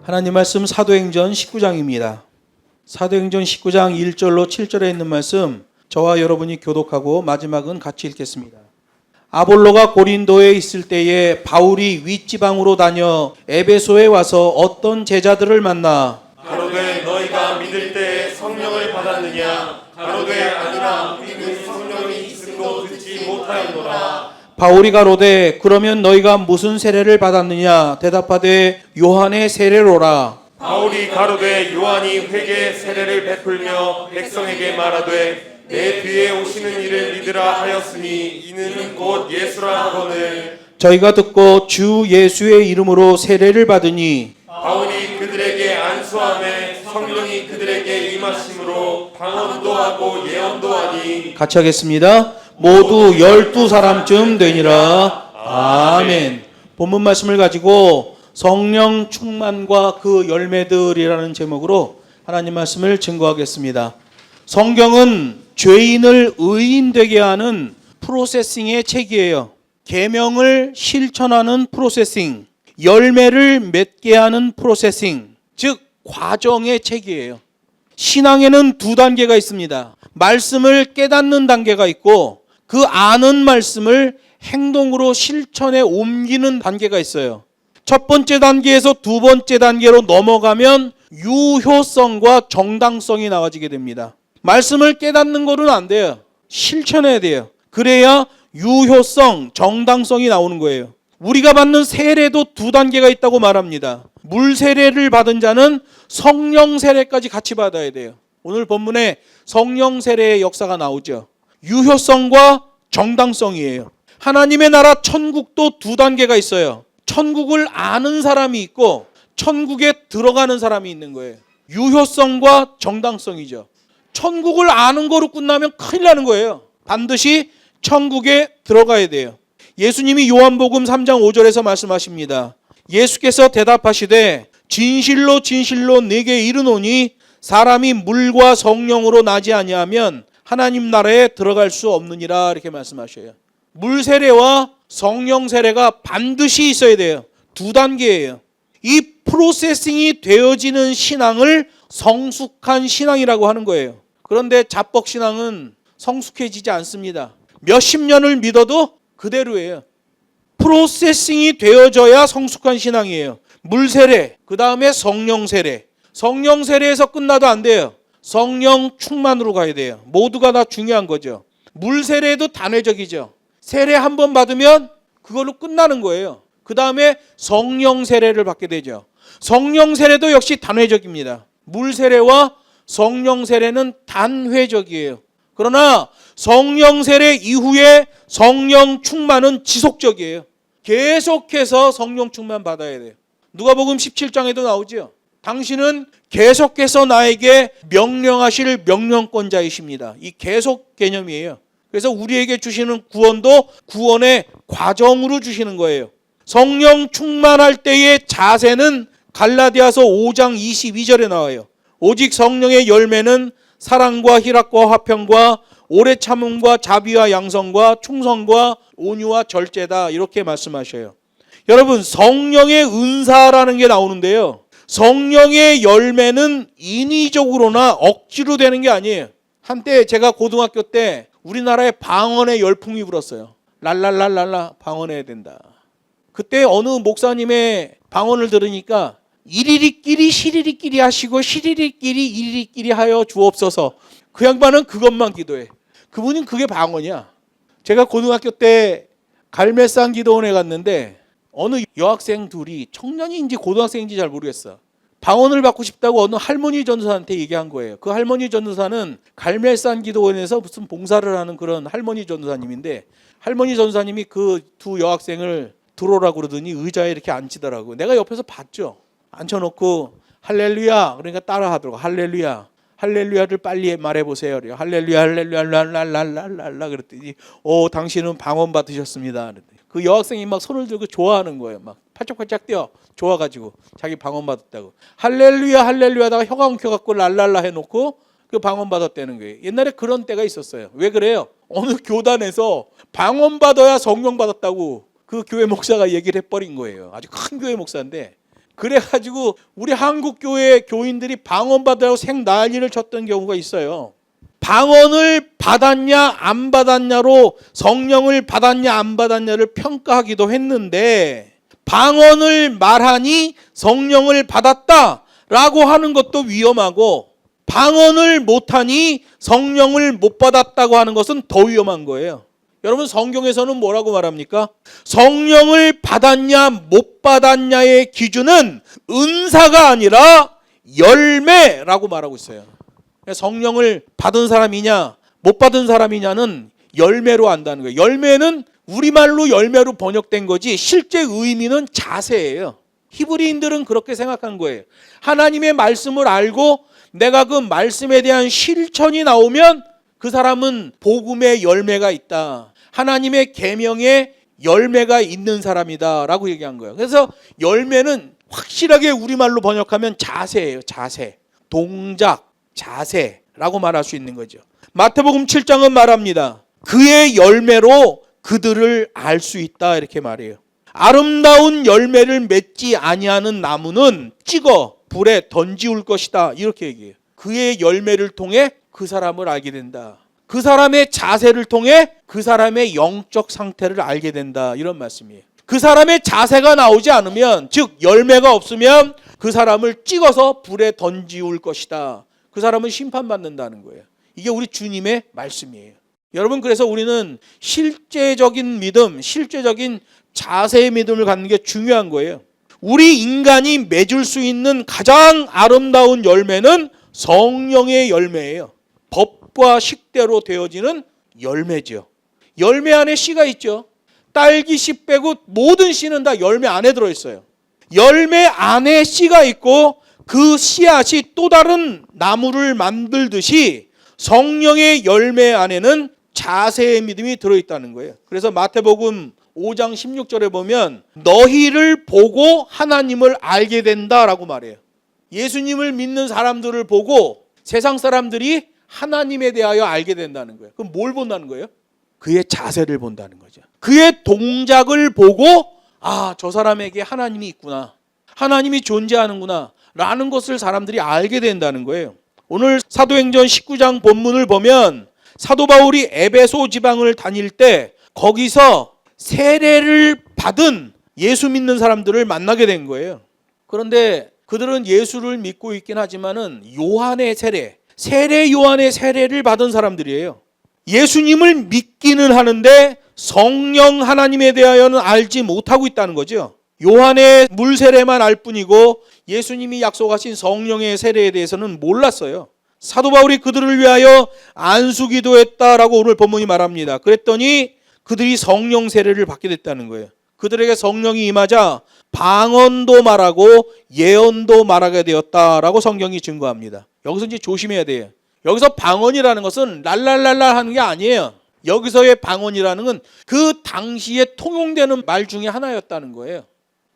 하나님 말씀 사도행전 19장입니다. 사도행전 19장 1절로 7절에 있는 말씀 저와 여러분이 교독하고 마지막은 같이 읽겠습니다. 아볼로가 고린도에 있을 때에 바울이 윗지방으로 다녀 에베소에 와서 어떤 제자들을 만나 가로되 너희가 믿을 때 성령을 받았느냐? 가로되 아니라 우리는 성령이 있음도 듣지 못하였노라. 바울이 가로되 그러면 너희가 무슨 세례를 받았느냐? 대답하되 요한의 세례로라. 바울이 가로되 요한이 회개의 세례를 베풀며 백성에게 말하되 내 뒤에 오시는 이를 믿으라 하였으니 이는 곧 예수라 하거늘. 저희가 듣고 주 예수의 이름으로 세례를 받으니 바울이 그들에게 안수하매 성령이 그들에게 임하심으로 방언도 하고 예언도 하니. 같이 하겠습니다. 모두 12사람쯤 되니라. 아멘. 본문 말씀을 가지고 성령 충만과 그 열매들이라는 제목으로 하나님 말씀을 증거하겠습니다. 성경은 죄인을 의인 되게 하는 프로세싱의 책이에요. 계명을 실천하는 프로세싱, 열매를 맺게 하는 프로세싱, 즉 과정의 책이에요. 신앙에는 두 단계가 있습니다. 말씀을 깨닫는 단계가 있고 그 아는 말씀을 행동으로 실천에 옮기는 단계가 있어요. 첫 번째 단계에서 두 번째 단계로 넘어가면 유효성과 정당성이 나와지게 됩니다. 말씀을 깨닫는 거는 안 돼요. 실천해야 돼요. 그래야 유효성, 정당성이 나오는 거예요. 우리가 받는 세례도 두 단계가 있다고 말합니다. 물 세례를 받은 자는 성령 세례까지 같이 받아야 돼요. 오늘 본문에 성령 세례의 역사가 나오죠. 유효성과 정당성이에요. 하나님의 나라 천국도 두 단계가 있어요. 천국을 아는 사람이 있고 천국에 들어가는 사람이 있는 거예요. 유효성과 정당성이죠. 천국을 아는 거로 끝나면 큰일 나는 거예요. 반드시 천국에 들어가야 돼요. 예수님이 요한복음 3장 5절에서 말씀하십니다. 예수께서 대답하시되 진실로 진실로 네게 이르노니 사람이 물과 성령으로 나지 아니하면 하나님 나라에 들어갈 수 없느니라. 이렇게 말씀하셔요. 물 세례와 성령 세례가 반드시 있어야 돼요. 두 단계예요. 이 프로세싱이 되어지는 신앙을 성숙한 신앙이라고 하는 거예요. 그런데 자뻑 신앙은 성숙해지지 않습니다. 몇십 년을 믿어도 그대로예요. 프로세싱이 되어져야 성숙한 신앙이에요. 물 세례, 그 다음에 성령 세례. 성령 세례에서 끝나도 안 돼요. 성령 충만으로 가야 돼요. 모두가 다 중요한 거죠. 물 세례도 단회적이죠. 세례 한 번 받으면 그걸로 끝나는 거예요. 그 다음에 성령 세례를 받게 되죠. 성령 세례도 역시 단회적입니다. 물 세례와 성령 세례는 단회적이에요. 그러나 성령 세례 이후에 성령 충만은 지속적이에요. 계속해서 성령 충만 받아야 돼요. 누가복음 17장에도 나오죠. 당신은 계속해서 나에게 명령하실 명령권자이십니다. 이 계속 개념이에요. 그래서 우리에게 주시는 구원도 구원의 과정으로 주시는 거예요. 성령 충만할 때의 자세는 갈라디아서 5장 22절에 나와요. 오직 성령의 열매는 사랑과 희락과 화평과 오래 참음과 자비와 양성과 충성과 온유와 절제다. 이렇게 말씀하셔요. 여러분, 성령의 은사라는 게 나오는데요. 성령의 열매는 인위적으로나 억지로 되는 게 아니에요. 한때 제가 고등학교 때 우리나라에 방언의 열풍이 불었어요. 랄랄랄랄라 방언해야 된다. 그때 어느 목사님의 방언을 들으니까 이리리끼리 시리리끼리 하시고 시리리끼리 이리리끼리 하여 주옵소서. 그 양반은 그것만 기도해. 그분은 그게 방언이야. 제가 고등학교 때 갈매산 기도원에 갔는데 어느 여학생 둘이 청년인지 고등학생인지 잘 모르겠어. 방언을 받고 싶다고 어느 할머니 전도사한테 얘기한 거예요. 그 할머니 전도사는 갈매산 기도원에서 무슨 봉사를 하는 그런 할머니 전도사님인데 할머니 전도사님이 그 두 여학생을 들어오라고 그러더니 의자에 이렇게 앉히더라고요. 내가 옆에서 봤죠. 앉혀놓고 할렐루야 그러니까 따라 하더라고. 할렐루야 할렐루야를 빨리 말해보세요. 할렐루야 할렐루야 랄랄랄랄라 그랬더니 당신은 방언 받으셨습니다. 그 여학생이 막 손을 들고 좋아하는 거예요. 막 팔짝팔짝 뛰어 좋아가지고 자기 방언 받았다고. 할렐루야 할렐루야 하다가 혀가 엉켜갖고 랄랄라 해놓고 그 방언 받았다는 거예요. 옛날에 그런 때가 있었어요. 왜 그래요? 어느 교단에서 방언 받아야 성령 받았다고 그 교회 목사가 얘기를 해버린 거예요. 아주 큰 교회 목사인데 그래가지고 우리 한국교회 교인들이 방언 받으라고 생난리를 쳤던 경우가 있어요. 방언을 받았냐 안 받았냐로 성령을 받았냐 안 받았냐를 평가하기도 했는데, 방언을 말하니 성령을 받았다라고 하는 것도 위험하고, 방언을 못하니 성령을 못 받았다고 하는 것은 더 위험한 거예요. 여러분, 성경에서는 뭐라고 말합니까? 성령을 받았냐 못 받았냐의 기준은 은사가 아니라 열매라고 말하고 있어요. 성령을 받은 사람이냐 못 받은 사람이냐는 열매로 안다는 거예요. 열매는 우리말로 열매로 번역된 거지 실제 의미는 자세예요. 히브리인들은 그렇게 생각한 거예요. 하나님의 말씀을 알고 내가 그 말씀에 대한 실천이 나오면 그 사람은 복음의 열매가 있다, 하나님의 계명에 열매가 있는 사람이다 라고 얘기한 거예요. 그래서 열매는 확실하게 우리말로 번역하면 자세예요. 자세, 동작, 자세라고 말할 수 있는 거죠. 마태복음 7장은 말합니다. 그의 열매로 그들을 알 수 있다 이렇게 말해요. 아름다운 열매를 맺지 아니하는 나무는 찍어 불에 던지울 것이다 이렇게 얘기해요. 그의 열매를 통해 그 사람을 알게 된다. 그 사람의 자세를 통해 그 사람의 영적 상태를 알게 된다 이런 말씀이에요. 그 사람의 자세가 나오지 않으면, 즉 열매가 없으면 그 사람을 찍어서 불에 던지울 것이다. 그 사람은 심판받는다는 거예요. 이게 우리 주님의 말씀이에요. 여러분, 그래서 우리는 실제적인 믿음, 실제적인 자세의 믿음을 갖는 게 중요한 거예요. 우리 인간이 맺을 수 있는 가장 아름다운 열매는 성령의 열매예요. 법과 식대로 되어지는 열매죠. 열매 안에 씨가 있죠. 딸기 씨 빼고 모든 씨는 다 열매 안에 들어있어요. 열매 안에 씨가 있고 그 씨앗이 또 다른 나무를 만들듯이 성령의 열매 안에는 자세의 믿음이 들어있다는 거예요. 그래서 마태복음 5장 16절에 보면 너희를 보고 하나님을 알게 된다라고 말해요. 예수님을 믿는 사람들을 보고 세상 사람들이 하나님에 대하여 알게 된다는 거예요. 그럼 뭘 본다는 거예요? 그의 자세를 본다는 거죠. 그의 동작을 보고 저 사람에게 하나님이 있구나, 하나님이 존재하는구나 라는 것을 사람들이 알게 된다는 거예요. 오늘 사도행전 19장 본문을 보면 사도 바울이 에베소 지방을 다닐 때 거기서 세례를 받은 예수 믿는 사람들을 만나게 된 거예요. 그런데 그들은 예수를 믿고 있긴 하지만은 요한의 세례 요한의 세례를 받은 사람들이에요. 예수님을 믿기는 하는데 성령 하나님에 대하여는 알지 못하고 있다는 거죠. 요한의 물 세례만 알 뿐이고 예수님이 약속하신 성령의 세례에 대해서는 몰랐어요. 사도 바울이 그들을 위하여 안수기도 했다라고 오늘 본문이 말합니다. 그랬더니 그들이 성령 세례를 받게 됐다는 거예요. 그들에게 성령이 임하자 방언도 말하고 예언도 말하게 되었다라고 성경이 증거합니다. 여기서 이제 조심해야 돼요. 여기서 방언이라는 것은 랄랄랄랄 하는 게 아니에요. 여기서의 방언이라는 건 그 당시에 통용되는 말 중에 하나였다는 거예요.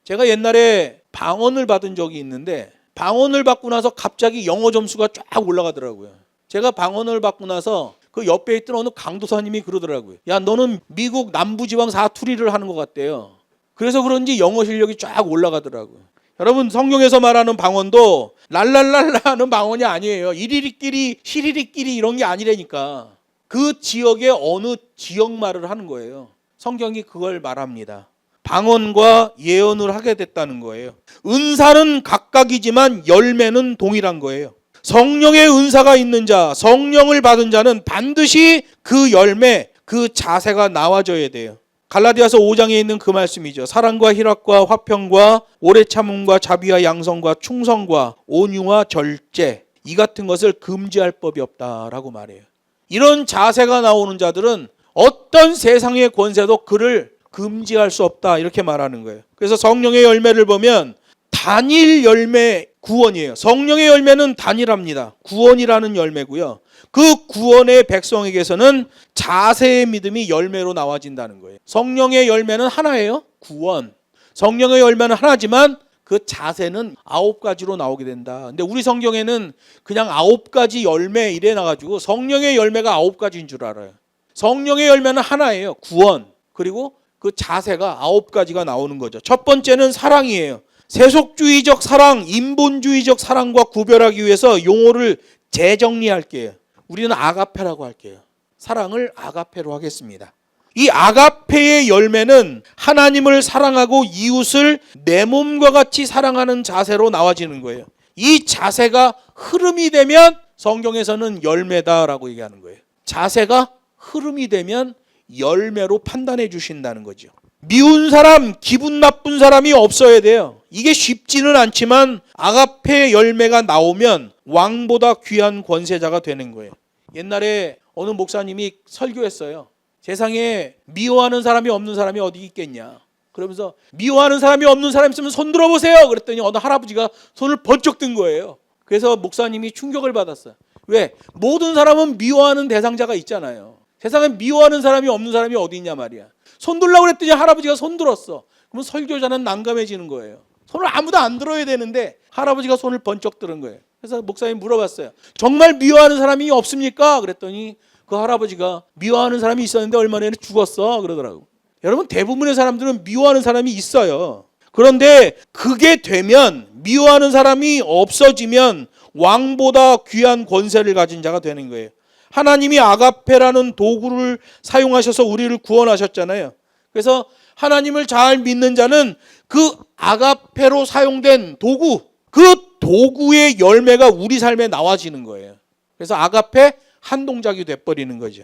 제가 옛날에 방언을 받은 적이 있는데 방언을 받고 나서 갑자기 영어 점수가 쫙 올라가더라고요. 제가 방언을 받고 나서 그 옆에 있던 어느 강도사님이 그러더라고요. 야, 너는 미국 남부지방 사투리를 하는 것 같대요. 그래서 그런지 영어 실력이 쫙 올라가더라고요. 여러분, 성경에서 말하는 방언도 랄랄랄라 하는 방언이 아니에요. 이리리끼리 시리리끼리 이런 게 아니라니까. 그 지역의 어느 지역 말을 하는 거예요. 성경이 그걸 말합니다. 방언과 예언을 하게 됐다는 거예요. 은사는 각각이지만 열매는 동일한 거예요. 성령의 은사가 있는 자, 성령을 받은 자는 반드시 그 열매, 그 자세가 나와줘야 돼요. 갈라디아서 5장에 있는 그 말씀이죠. 사랑과 희락과 화평과 오래 참음과 자비와 양성과 충성과 온유와 절제, 이 같은 것을 금지할 법이 없다라고 말해요. 이런 자세가 나오는 자들은 어떤 세상의 권세도 그를 금지할 수 없다 이렇게 말하는 거예요. 그래서 성령의 열매를 보면 단일 열매 구원이에요. 성령의 열매는 단일합니다. 구원이라는 열매고요. 그 구원의 백성에게서는 자세의 믿음이 열매로 나와진다는 거예요. 성령의 열매는 하나예요. 구원. 성령의 열매는 하나지만 그 자세는 9가지로 나오게 된다. 근데 우리 성경에는 그냥 9가지 열매 이래 나가지고 성령의 열매가 9가지인 줄 알아요. 성령의 열매는 하나예요. 구원. 그리고 그 자세가 9가지가 나오는 거죠. 첫 번째는 사랑이에요. 세속주의적 사랑, 인본주의적 사랑과 구별하기 위해서 용어를 재정리할게요. 우리는 아가페라고 할게요. 사랑을 아가페로 하겠습니다. 이 아가페의 열매는 하나님을 사랑하고 이웃을 내 몸과 같이 사랑하는 자세로 나와지는 거예요. 이 자세가 흐름이 되면 성경에서는 열매다라고 얘기하는 거예요. 자세가 흐름이 되면 열매로 판단해 주신다는 거죠. 미운 사람, 기분 나쁜 사람이 없어야 돼요. 이게 쉽지는 않지만 아가페 열매가 나오면 왕보다 귀한 권세자가 되는 거예요. 옛날에 어느 목사님이 설교했어요. 세상에 미워하는 사람이 없는 사람이 어디 있겠냐. 그러면서 미워하는 사람이 없는 사람 있으면 손 들어보세요. 그랬더니 어느 할아버지가 손을 번쩍 든 거예요. 그래서 목사님이 충격을 받았어요. 왜? 모든 사람은 미워하는 대상자가 있잖아요. 세상에 미워하는 사람이 없는 사람이 어디 있냐 말이야. 손 들라고 그랬더니 할아버지가 손 들었어. 그러면 설교자는 난감해지는 거예요. 손을 아무도 안 들어야 되는데 할아버지가 손을 번쩍 들은 거예요. 그래서 목사님 물어봤어요. 정말 미워하는 사람이 없습니까? 그랬더니 그 할아버지가 미워하는 사람이 있었는데 얼마 전에 죽었어 그러더라고. 여러분, 대부분의 사람들은 미워하는 사람이 있어요. 그런데 그게 되면, 미워하는 사람이 없어지면 왕보다 귀한 권세를 가진 자가 되는 거예요. 하나님이 아가페라는 도구를 사용하셔서 우리를 구원하셨잖아요. 그래서 하나님을 잘 믿는 자는 그 아가페로 사용된 도구, 그 도구의 열매가 우리 삶에 나와지는 거예요. 그래서 아가페 한 동작이 돼버리는 거죠.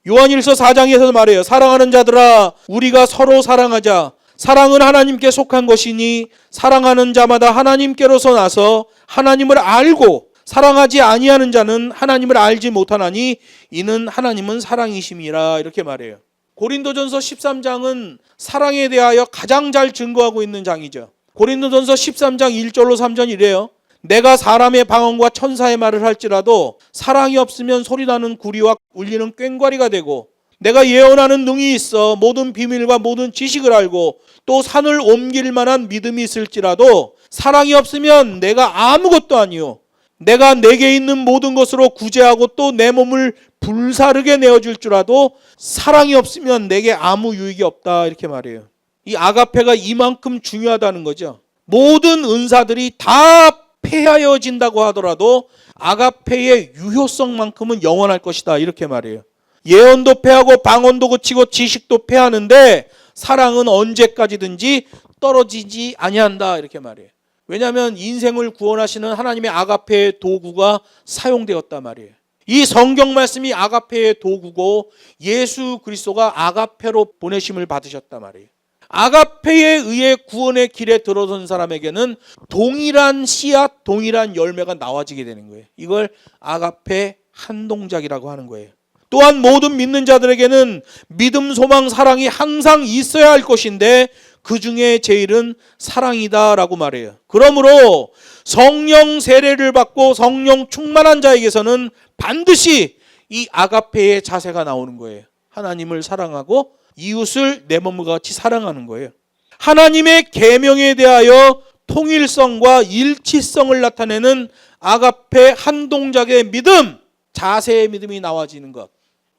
요한일서 4장에서 말해요. 사랑하는 자들아, 우리가 서로 사랑하자. 사랑은 하나님께 속한 것이니 사랑하는 자마다 하나님께로서 나서 하나님을 알고 사랑하지 아니하는 자는 하나님을 알지 못하나니 이는 하나님은 사랑이심이라. 이렇게 말해요. 고린도전서 13장은 사랑에 대하여 가장 잘 증거하고 있는 장이죠. 고린도전서 13장 1절로 3절 이래요. 내가 사람의 방언과 천사의 말을 할지라도 사랑이 없으면 소리나는 구리와 울리는 꽹과리가 되고, 내가 예언하는 능이 있어 모든 비밀과 모든 지식을 알고 또 산을 옮길 만한 믿음이 있을지라도 사랑이 없으면 내가 아무것도 아니요, 내가 내게 있는 모든 것으로 구제하고 또 내 몸을 불사르게 내어줄 줄라도 사랑이 없으면 내게 아무 유익이 없다. 이렇게 말해요. 이 아가페가 이만큼 중요하다는 거죠. 모든 은사들이 다 폐하여진다고 하더라도 아가페의 유효성만큼은 영원할 것이다. 이렇게 말해요. 예언도 폐하고 방언도 그치고 지식도 폐하는데 사랑은 언제까지든지 떨어지지 아니한다. 이렇게 말해요. 왜냐하면 인생을 구원하시는 하나님의 아가페의 도구가 사용되었단 말이에요. 이 성경 말씀이 아가페의 도구고 예수 그리스도가 아가페로 보내심을 받으셨단 말이에요. 아가페에 의해 구원의 길에 들어선 사람에게는 동일한 씨앗, 동일한 열매가 나와지게 되는 거예요. 이걸 아가페 한 동작이라고 하는 거예요. 또한 모든 믿는 자들에게는 믿음, 소망, 사랑이 항상 있어야 할 것인데 그 중에 제일은 사랑이다라고 말해요. 그러므로 성령 세례를 받고 성령 충만한 자에게서는 반드시 이 아가페의 자세가 나오는 거예요. 하나님을 사랑하고 이웃을 내 몸과 같이 사랑하는 거예요. 하나님의 계명에 대하여 통일성과 일치성을 나타내는 아가페 한 동작의 믿음, 자세의 믿음이 나와지는 것.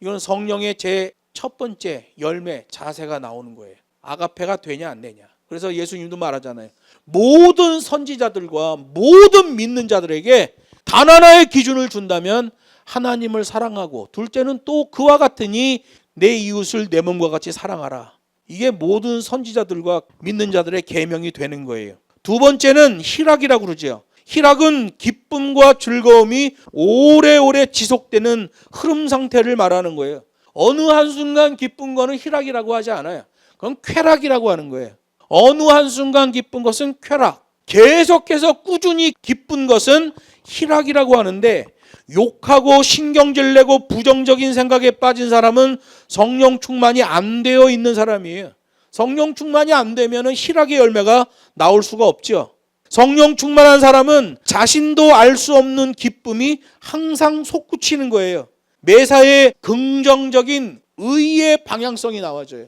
이건 성령의 제 첫 번째 열매, 자세가 나오는 거예요. 아가페가 되냐 안 되냐. 그래서 예수님도 말하잖아요. 모든 선지자들과 모든 믿는 자들에게 단 하나의 기준을 준다면 하나님을 사랑하고, 둘째는 또 그와 같으니 내 이웃을 내 몸과 같이 사랑하라. 이게 모든 선지자들과 믿는 자들의 계명이 되는 거예요. 두 번째는 희락이라고 그러죠. 희락은 기쁨과 즐거움이 오래오래 지속되는 흐름 상태를 말하는 거예요. 어느 한순간 기쁜 거는 희락이라고 하지 않아요. 그건 쾌락이라고 하는 거예요. 어느 한순간 기쁜 것은 쾌락, 계속해서 꾸준히 기쁜 것은 희락이라고 하는데, 욕하고 신경질 내고 부정적인 생각에 빠진 사람은 성령 충만이 안 되어 있는 사람이에요. 성령 충만이 안 되면 희락의 열매가 나올 수가 없죠. 성령 충만한 사람은 자신도 알 수 없는 기쁨이 항상 솟구치는 거예요. 매사에 긍정적인 의의 방향성이 나와져요.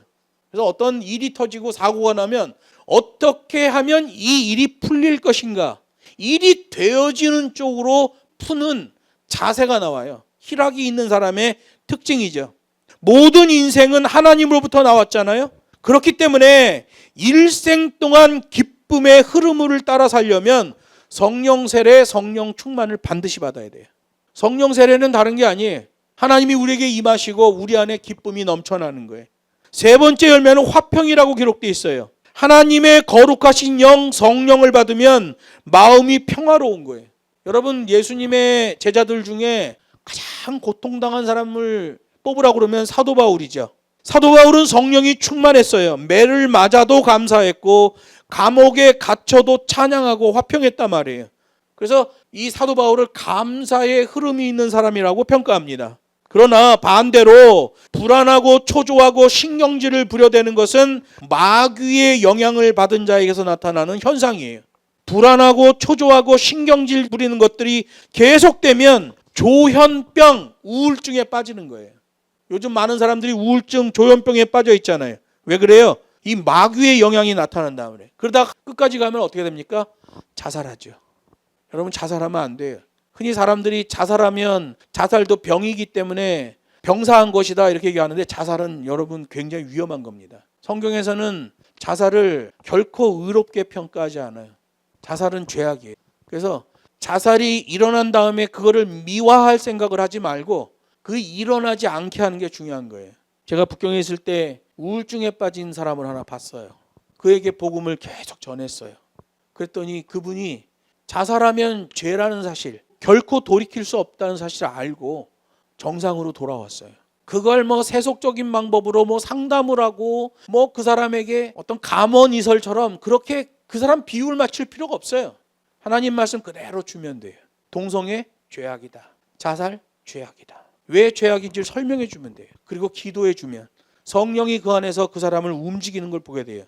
그래서 어떤 일이 터지고 사고가 나면 어떻게 하면 이 일이 풀릴 것인가, 일이 되어지는 쪽으로 푸는 자세가 나와요. 희락이 있는 사람의 특징이죠. 모든 인생은 하나님으로부터 나왔잖아요. 그렇기 때문에 일생 동안 기쁨의 흐름을 따라 살려면 성령 세례, 성령 충만을 반드시 받아야 돼요. 성령 세례는 다른 게 아니에요. 하나님이 우리에게 임하시고 우리 안에 기쁨이 넘쳐나는 거예요. 세 번째 열매는 화평이라고 기록되어 있어요. 하나님의 거룩하신 영, 성령을 받으면 마음이 평화로운 거예요. 여러분, 예수님의 제자들 중에 가장 고통당한 사람을 뽑으라고 그러면 사도 바울이죠. 사도 바울은 성령이 충만했어요. 매를 맞아도 감사했고 감옥에 갇혀도 찬양하고 화평했단 말이에요. 그래서 이 사도 바울을 감사의 흐름이 있는 사람이라고 평가합니다. 그러나 반대로 불안하고 초조하고 신경질을 부려대는 것은 마귀의 영향을 받은 자에게서 나타나는 현상이에요. 불안하고 초조하고 신경질 부리는 것들이 계속되면 조현병, 우울증에 빠지는 거예요. 요즘 많은 사람들이 우울증, 조현병에 빠져 있잖아요. 왜 그래요? 이 마귀의 영향이 나타난다 그래요. 그러다가 끝까지 가면 어떻게 됩니까? 자살하죠. 여러분, 자살하면 안 돼요. 흔히 사람들이 자살하면 자살도 병이기 때문에 병사한 것이다 이렇게 얘기하는데 자살은 여러분 굉장히 위험한 겁니다. 성경에서는 자살을 결코 의롭게 평가하지 않아요. 자살은 죄악이에요. 그래서 자살이 일어난 다음에 그거를 미화할 생각을 하지 말고 그 일어나지 않게 하는 게 중요한 거예요. 제가 북경에 있을 때 우울증에 빠진 사람을 하나 봤어요. 그에게 복음을 계속 전했어요. 그랬더니 그분이 자살하면 죄라는 사실, 결코 돌이킬 수 없다는 사실을 알고 정상으로 돌아왔어요. 그걸 세속적인 방법으로 상담을 하고 그 사람에게 어떤 감언이설처럼 그렇게 그 사람 비유를 맞출 필요가 없어요. 하나님 말씀 그대로 주면 돼요. 동성애 죄악이다. 자살 죄악이다. 왜 죄악인지를 설명해 주면 돼요. 그리고 기도해 주면 성령이 그 안에서 그 사람을 움직이는 걸 보게 돼요.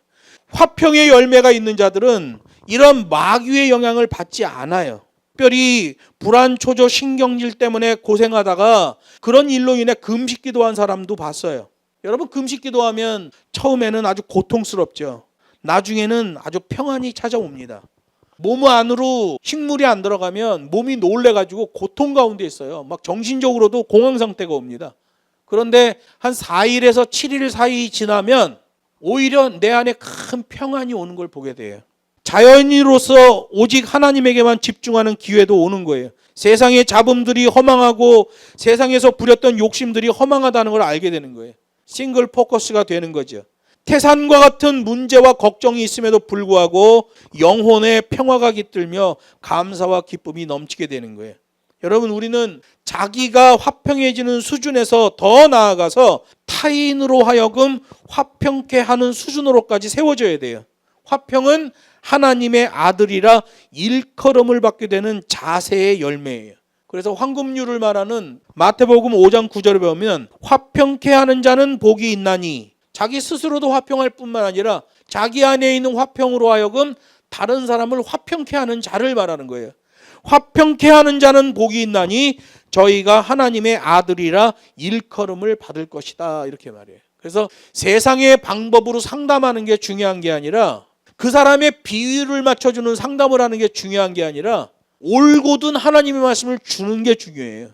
화평의 열매가 있는 자들은 이런 마귀의 영향을 받지 않아요. 특별히 불안, 초조, 신경질 때문에 고생하다가 그런 일로 인해 금식 기도한 사람도 봤어요. 여러분, 금식 기도하면 처음에는 아주 고통스럽죠. 나중에는 아주 평안이 찾아옵니다. 몸 안으로 식물이 안 들어가면 몸이 놀래가지고 고통 가운데 있어요. 정신적으로도 공황 상태가 옵니다. 그런데 한 4일에서 7일 사이 지나면 오히려 내 안에 큰 평안이 오는 걸 보게 돼요. 자연인으로서 오직 하나님에게만 집중하는 기회도 오는 거예요. 세상의 잡음들이 허망하고 세상에서 부렸던 욕심들이 허망하다는 걸 알게 되는 거예요. 싱글 포커스가 되는 거죠. 태산과 같은 문제와 걱정이 있음에도 불구하고 영혼의 평화가 깃들며 감사와 기쁨이 넘치게 되는 거예요. 여러분, 우리는 자기가 화평해지는 수준에서 더 나아가서 타인으로 하여금 화평케 하는 수준으로까지 세워져야 돼요. 화평은 하나님의 아들이라 일컬음을 받게 되는 자세의 열매예요. 그래서 황금률을 말하는 마태복음 5장 9절에 보면 화평케 하는 자는 복이 있나니, 자기 스스로도 화평할 뿐만 아니라 자기 안에 있는 화평으로 하여금 다른 사람을 화평케 하는 자를 말하는 거예요. 화평케 하는 자는 복이 있나니 저희가 하나님의 아들이라 일컬음을 받을 것이다, 이렇게 말해요. 그래서 세상의 방법으로 상담하는 게 중요한 게 아니라, 그 사람의 비위를 맞춰주는 상담을 하는 게 중요한 게 아니라 올곧은 하나님의 말씀을 주는 게 중요해요.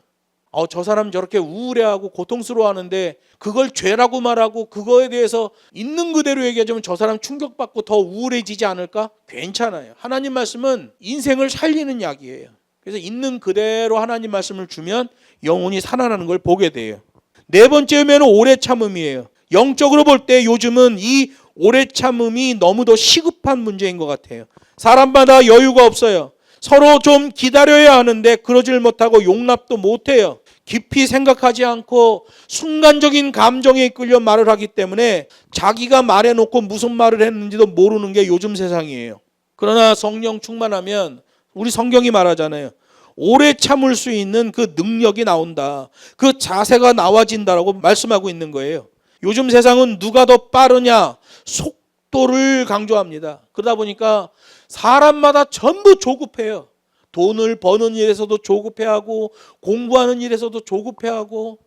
저 사람 저렇게 우울해하고 고통스러워하는데 그걸 죄라고 말하고 그거에 대해서 있는 그대로 얘기하자면 저 사람 충격받고 더 우울해지지 않을까? 괜찮아요. 하나님 말씀은 인생을 살리는 약이에요. 그래서 있는 그대로 하나님 말씀을 주면 영혼이 살아나는 걸 보게 돼요. 네 번째 의미는 오래 참음이에요. 영적으로 볼 때 요즘은 이 오래 참음이 너무도 시급한 문제인 것 같아요. 사람마다 여유가 없어요. 서로 좀 기다려야 하는데 그러질 못하고 용납도 못해요. 깊이 생각하지 않고 순간적인 감정에 이끌려 말을 하기 때문에 자기가 말해놓고 무슨 말을 했는지도 모르는 게 요즘 세상이에요. 그러나 성령 충만하면 우리 성경이 말하잖아요. 오래 참을 수 있는 그 능력이 나온다. 그 자세가 나와진다라고 말씀하고 있는 거예요. 요즘 세상은 누가 더 빠르냐, 속도를 강조합니다. 그러다 보니까 사람마다 전부 조급해요. 돈을 버는 일에서도 조급해하고 공부하는 일에서도 조급해하고,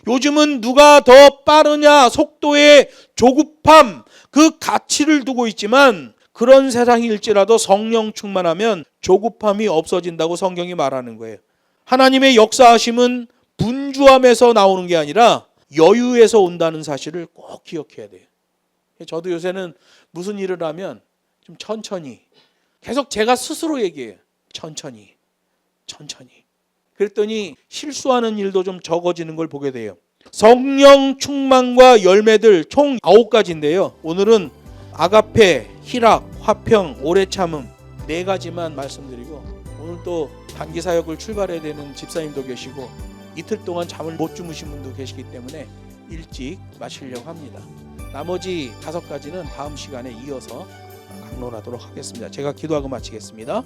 요즘은 누가 더 빠르냐, 속도의 조급함, 그 가치를 두고 있지만 그런 세상일지라도 성령 충만하면 조급함이 없어진다고 성경이 말하는 거예요. 하나님의 역사하심은 분주함에서 나오는 게 아니라 여유에서 온다는 사실을 꼭 기억해야 돼요. 저도 요새는 무슨 일을 하면 좀 천천히. 계속 제가 스스로 얘기해요. 천천히. 그랬더니 실수하는 일도 좀 적어지는 걸 보게 돼요. 성령 충만과 열매들 총 9가지인데요. 오늘은 아가페, 희락, 화평, 오래 참음 4가지만 말씀드리고, 오늘 또 단기 사역을 출발해야 되는 집사님도 계시고 이틀 동안 잠을 못 주무신 분도 계시기 때문에 일찍 마치려고 합니다. 나머지 5가지는 다음 시간에 이어서 강론하도록 하겠습니다. 제가 기도하고 마치겠습니다.